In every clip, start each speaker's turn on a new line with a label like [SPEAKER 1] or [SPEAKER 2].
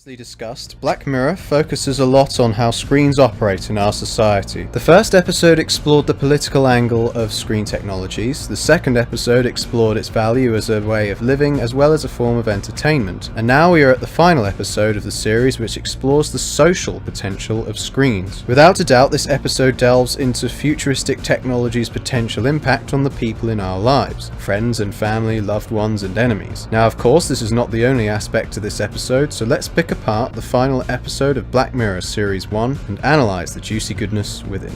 [SPEAKER 1] previously discussed, Black Mirror focuses a lot on how screens operate in our society. The first episode explored the political angle of screen technologies, the second episode explored its value as a way of living as well as a form of entertainment, and now we are at the final episode of the series which explores the social potential of screens. Without a doubt, this episode delves into futuristic technology's potential impact on the people in our lives, friends and family, loved ones and enemies. Now of course this is not the only aspect to this episode, so let's pick apart the final episode of Black Mirror Series 1 and analyse the juicy goodness within.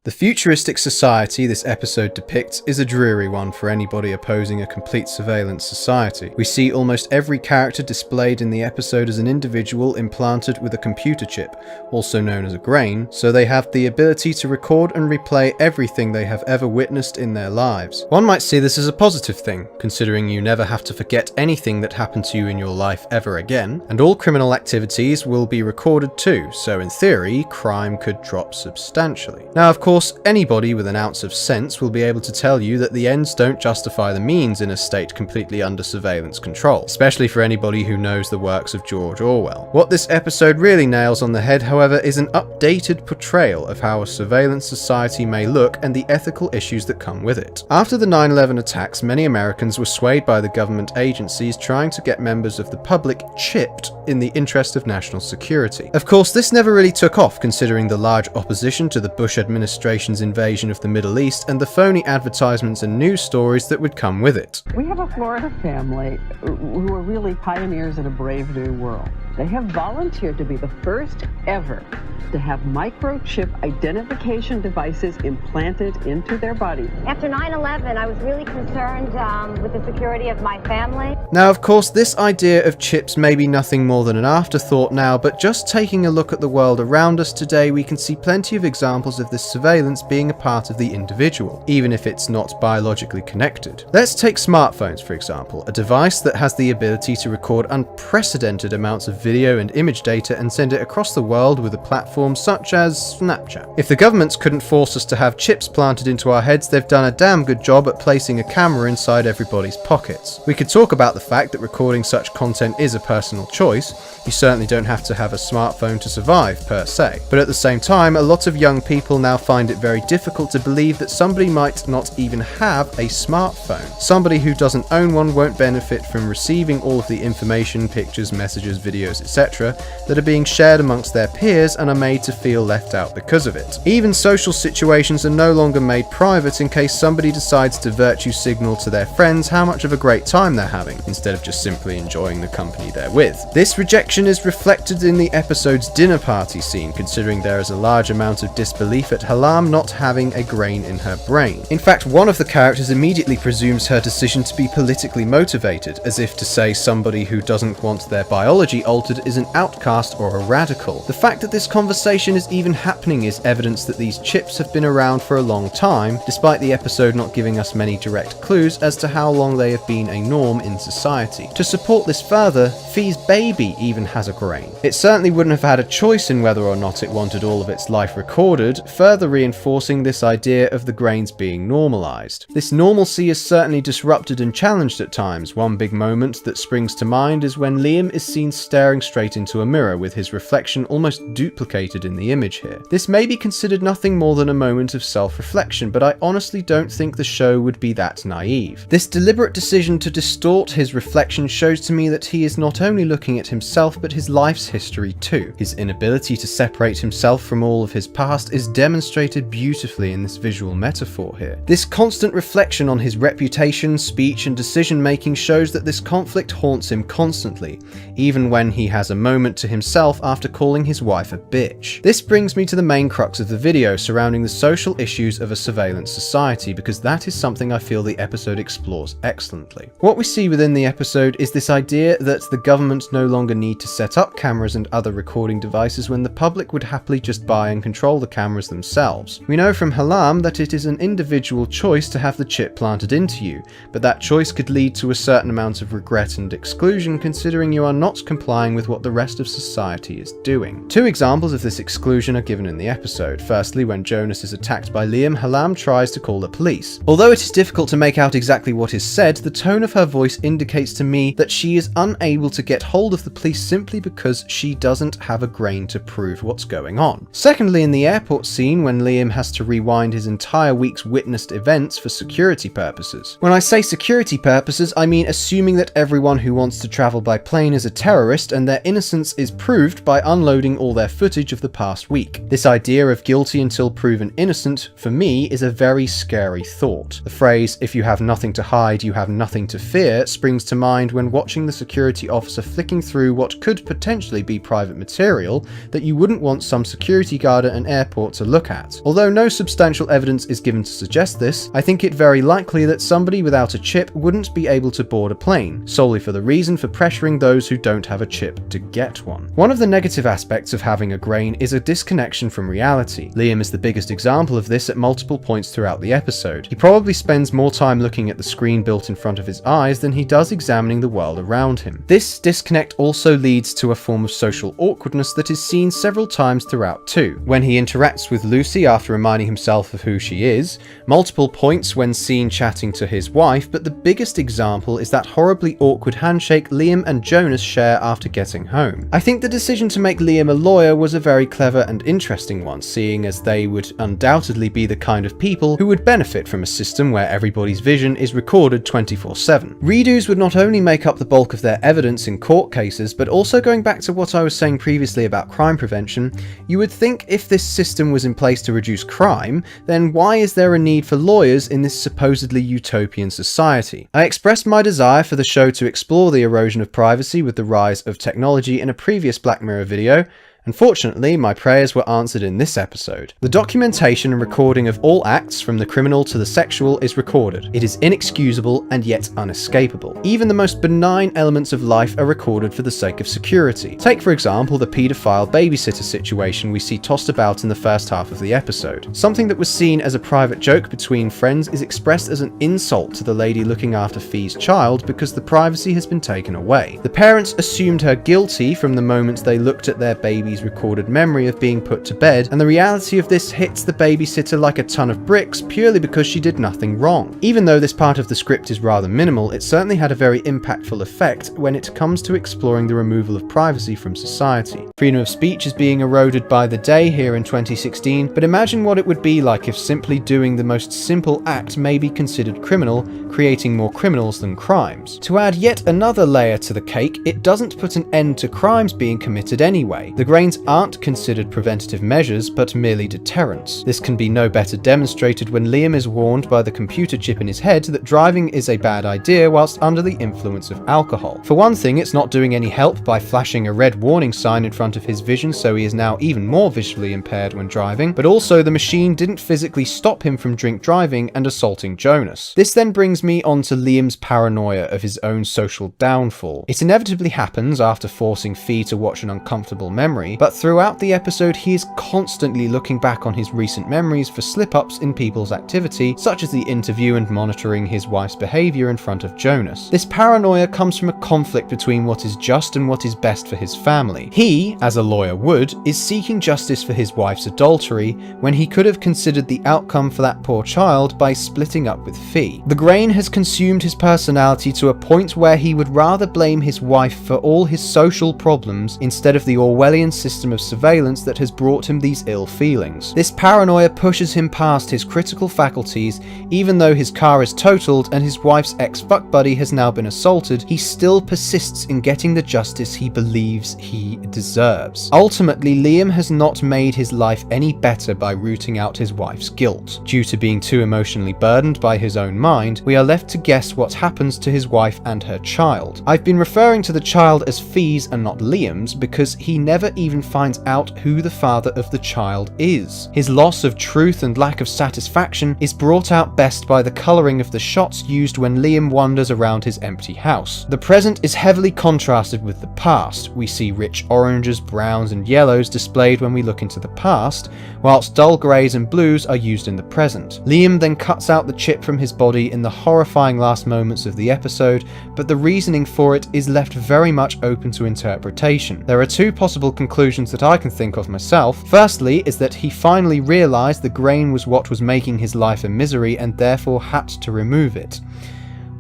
[SPEAKER 1] The futuristic society this episode depicts is a dreary one for anybody opposing a complete surveillance society. We see almost every character displayed in the episode as an individual implanted with a computer chip, also known as a grain, so they have the ability to record and replay everything they have ever witnessed in their lives. One might see this as a positive thing, considering you never have to forget anything that happened to you in your life ever again, and all criminal activities will be recorded too, so in theory, crime could drop substantially. Now of course, anybody with an ounce of sense will be able to tell you that the ends don't justify the means in a state completely under surveillance control, especially for anybody who knows the works of George Orwell. What this episode really nails on the head, however, is an updated portrayal of how a surveillance society may look and the ethical issues that come with it. After the 9/11 attacks, many Americans were swayed by the government agencies trying to get members of the public chipped in the interest of national security. Of course, this never really took off considering the large opposition to the Bush administration's invasion of the Middle East and the phony advertisements and news stories that would come with it.
[SPEAKER 2] We have a Florida family who are really pioneers in a brave new world. They have volunteered to be the first ever to have microchip identification devices implanted into their body.
[SPEAKER 3] After 9/11, I was really concerned with the security of my family.
[SPEAKER 1] Now, of course, this idea of chips may be nothing more than an afterthought now, but just taking a look at the world around us today, we can see plenty of examples of this surveillance being a part of the individual, even if it's not biologically connected. Let's take smartphones, for example, a device that has the ability to record unprecedented amounts of video and image data and send it across the world with a platform such as Snapchat. If the governments couldn't force us to have chips planted into our heads, they've done a damn good job at placing a camera inside everybody's pockets. We could talk about the fact that recording such content is a personal choice. You certainly don't have to have a smartphone to survive, per se. But at the same time, a lot of young people now find it very difficult to believe that somebody might not even have a smartphone. Somebody who doesn't own one won't benefit from receiving all of the information, pictures, messages, videos, etc. that are being shared amongst their peers and are made to feel left out because of it. Even social situations are no longer made private in case somebody decides to virtue signal to their friends how much of a great time they're having, instead of just simply enjoying the company they're with. This rejection is reflected in the episode's dinner party scene, considering there is a large amount of disbelief at Halam not having a grain in her brain. In fact, one of the characters immediately presumes her decision to be politically motivated, as if to say somebody who doesn't want their biology altered is an outcast or a radical. The fact that this conversation is even happening is evidence that these chips have been around for a long time, despite the episode not giving us many direct clues as to how long they have been a norm in society. To support this further, Fee's baby even has a grain. It certainly wouldn't have had a choice in whether or not it wanted all of its life recorded, further reinforcing this idea of the grains being normalized. This normalcy is certainly disrupted and challenged at times. One big moment that springs to mind is when Liam is seen staring straight into a mirror with his reflection almost duplicated in the image here. This may be considered nothing more than a moment of self-reflection, but I honestly don't think the show would be that naive. This deliberate decision to distort his reflection shows to me that he is not only looking at himself but his life's history too. His inability to separate himself from all of his past is demonstrated beautifully in this visual metaphor here. This constant reflection on his reputation, speech and decision making shows that this conflict haunts him constantly, even when he has a moment to himself after calling his wife a bitch. This brings me to the main crux of the video surrounding the social issues of a surveillance society, because that is something I feel the episode explores excellently. What we see within the episode is this idea that the government no longer need to set up cameras and other recording devices when the public would happily just buy and control the cameras themselves. We know from Halam that it is an individual choice to have the chip planted into you, but that choice could lead to a certain amount of regret and exclusion considering you are not complying line with what the rest of society is doing. Two examples of this exclusion are given in the episode. Firstly, when Jonas is attacked by Liam, Hallam tries to call the police. Although it is difficult to make out exactly what is said, the tone of her voice indicates to me that she is unable to get hold of the police simply because she doesn't have a grain to prove what's going on. Secondly, in the airport scene when Liam has to rewind his entire week's witnessed events for security purposes. When I say security purposes, I mean assuming that everyone who wants to travel by plane is a terrorist and their innocence is proved by unloading all their footage of the past week. This idea of guilty until proven innocent, for me, is a very scary thought. The phrase, "if you have nothing to hide, you have nothing to fear," springs to mind when watching the security officer flicking through what could potentially be private material that you wouldn't want some security guard at an airport to look at. Although no substantial evidence is given to suggest this, I think it very likely that somebody without a chip wouldn't be able to board a plane, solely for the reason for pressuring those who don't have a chip to get one. One of the negative aspects of having a grain is a disconnection from reality. Liam is the biggest example of this at multiple points throughout the episode. He probably spends more time looking at the screen built in front of his eyes than he does examining the world around him. This disconnect also leads to a form of social awkwardness that is seen several times throughout too. When he interacts with Lucy after reminding himself of who she is, multiple points when seen chatting to his wife, but the biggest example is that horribly awkward handshake Liam and Jonas share after getting home. I think the decision to make Liam a lawyer was a very clever and interesting one, seeing as they would undoubtedly be the kind of people who would benefit from a system where everybody's vision is recorded 24/7. Redos would not only make up the bulk of their evidence in court cases, but also going back to what I was saying previously about crime prevention, you would think if this system was in place to reduce crime, then why is there a need for lawyers in this supposedly utopian society? I expressed my desire for the show to explore the erosion of privacy with the rise of technology in a previous Black Mirror video. Unfortunately, my prayers were answered in this episode. The documentation and recording of all acts, from the criminal to the sexual, is recorded. It is inexcusable and yet unescapable. Even the most benign elements of life are recorded for the sake of security. Take, for example, the paedophile babysitter situation we see tossed about in the first half of the episode. Something that was seen as a private joke between friends is expressed as an insult to the lady looking after Fee's child because the privacy has been taken away. The parents assumed her guilty from the moment they looked at their baby's recorded memory of being put to bed, and the reality of this hits the babysitter like a ton of bricks purely because she did nothing wrong. Even though this part of the script is rather minimal, it certainly had a very impactful effect when it comes to exploring the removal of privacy from society. Freedom of speech is being eroded by the day here in 2016, but imagine what it would be like if simply doing the most simple act may be considered criminal, creating more criminals than crimes. To add yet another layer to the cake, it doesn't put an end to crimes being committed anyway. The grains aren't considered preventative measures, but merely deterrents. This can be no better demonstrated when Liam is warned by the computer chip in his head that driving is a bad idea whilst under the influence of alcohol. For one thing, it's not doing any help by flashing a red warning sign in front of his vision, so he is now even more visually impaired when driving, but also the machine didn't physically stop him from drink driving and assaulting Jonas. This then brings me on to Liam's paranoia of his own social downfall. It inevitably happens after forcing Fee to watch an uncomfortable memory, but throughout the episode he is constantly looking back on his recent memories for slip-ups in people's activity, such as the interview and monitoring his wife's behaviour in front of Jonas. This paranoia comes from a conflict between what is just and what is best for his family. He, as a lawyer would, is seeking justice for his wife's adultery when he could have considered the outcome for that poor child by splitting up with Fee. The grain has consumed his personality to a point where he would rather blame his wife for all his social problems instead of the Orwellian system of surveillance that has brought him these ill feelings. This paranoia pushes him past his critical faculties. Even though his car is totaled and his wife's ex-fuck buddy has now been assaulted, he still persists in getting the justice he believes he deserves. Ultimately, Liam has not made his life any better by rooting out his wife's guilt. Due to being too emotionally burdened by his own mind, we are left to guess what happens to his wife and her child. I've been referring to the child as Fee's and not Liam's because he never even even finds out who the father of the child is. His loss of truth and lack of satisfaction is brought out best by the colouring of the shots used when Liam wanders around his empty house. The present is heavily contrasted with the past. We see rich oranges, browns and yellows displayed when we look into the past, whilst dull greys and blues are used in the present. Liam then cuts out the chip from his body in the horrifying last moments of the episode, but the reasoning for it is left very much open to interpretation. There are two possible conclusions that I can think of myself. Firstly is that he finally realised the grain was what was making his life a misery and therefore had to remove it.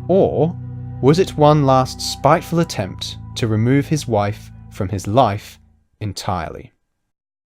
[SPEAKER 1] Or was it one last spiteful attempt to remove his wife from his life entirely?